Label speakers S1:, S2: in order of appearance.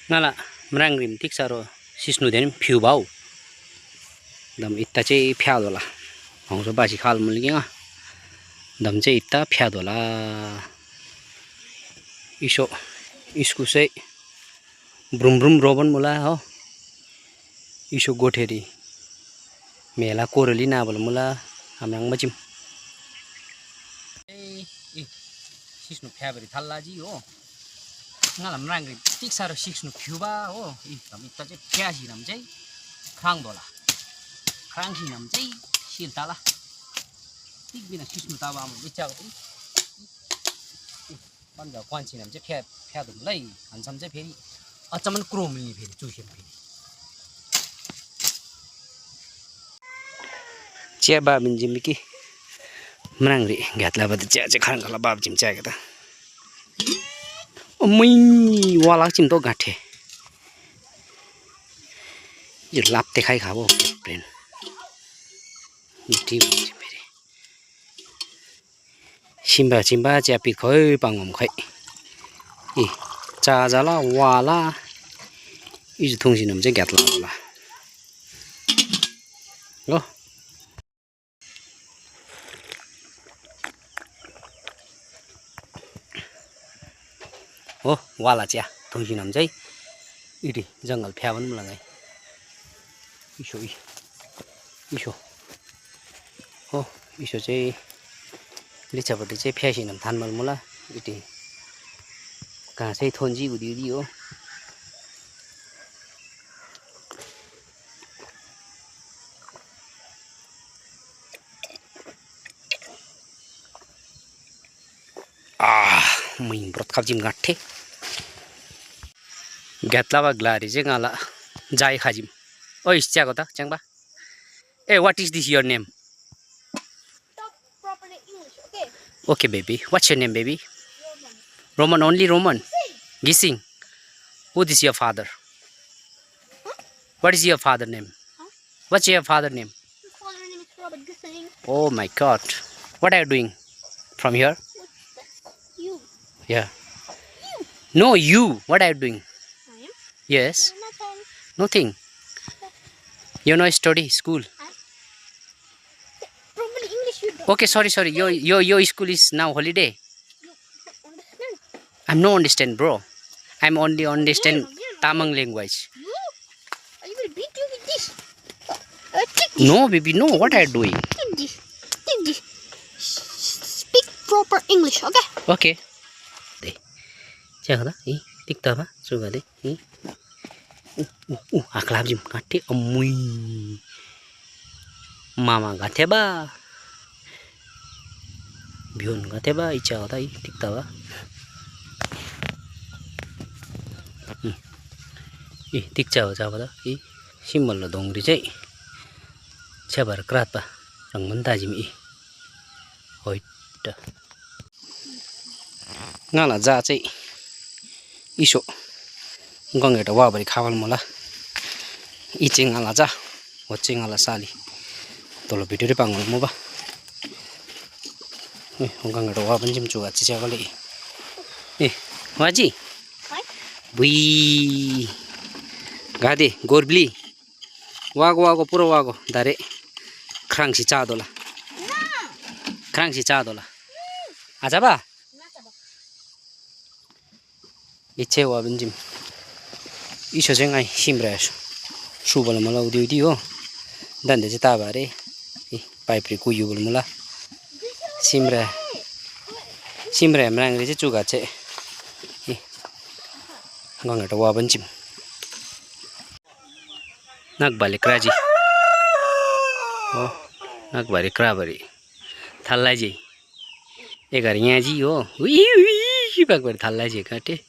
S1: ngala mrangrim tik saro sisnu den phiu bau dam itta che phya dola hongso basi khal mulgi nga dam che itta phya dola iso isku se brum brum roban mula ho iso gotheri mela korali na bol mula amrang machim e sisnu phya bari thallaji ho ngala mrangri tik saro sisnu phiuba ho i dam itta che phya ji nam chai khang dola khang ji nam chai sil tala tik bina sisnu ta ba mo bicha ko ban ga kwan chi nam che phya dum lai an sam che pheri achaman krom ni pheri chu hem pheri che ba min jim ki mrangri gatla ba che che khang kala ba jim cha ga ta mui wala chim to gathe ye lap te khai khabo friend ti mere simba simba cha pi khoi pangom khai e cha za la wala i ju thong sin nam che gatla la go o wala cha thong sin nam chai iri jungle phyaban mula ngai isho oh isho che licha bati che phyasin nam than mal mula iti ka sei thonji udi udi o min brot khajim gathe gatla ba glari je ngala jai khajim oi cha ko ta changba hey what is this your name
S2: Talk properly English, okay?
S1: okay baby what's your name baby Roman only Roman Gising who is your father what is your father name what's your father name
S2: My father name is Robert Gissing.
S1: oh my god what are you doing from here
S2: You.
S1: yeah no you what are you doing
S2: I am.
S1: yes
S2: Nothing.
S1: nothing you know study school
S2: Properly English you don't.
S1: okay sorry your school is now holiday
S2: You don't understand.
S1: I'm no understand bro I'm only understand
S2: Yeah.
S1: Tamang language
S2: You? I will beat you with this. Take this.
S1: no baby no what are you doing
S2: Take this. Take this. Speak proper English, okay?
S1: okay de cha da i tik ta ba su ga de i akla jim kate amui mama gate ba bion gate ba i cha da i tik ta ba i tik cha ba da i simbol lo dongri chai chabar krat ba rang man ta jim i hoi ta ngala ja chai iso gong eta wa bari khawal mola i chingala ja o chingala sali tolo video re pangol mo ba gong eta wa ban jim chu ga chi cha gale waji
S2: Hi.
S1: bui gade gorbli wago puro wago dare krangsi cha dola krangsi cha dola aja ba iche wa benjim iso jengai simbrash subal mala udi udi ho dan de ta bare pipe ri kuyu bol mala simra mrang re chu ga che ngong eta wa benjim nak balik raji oh nak balik krabari thallai ji e gari nya ji ho ui bak bar thallai ji kate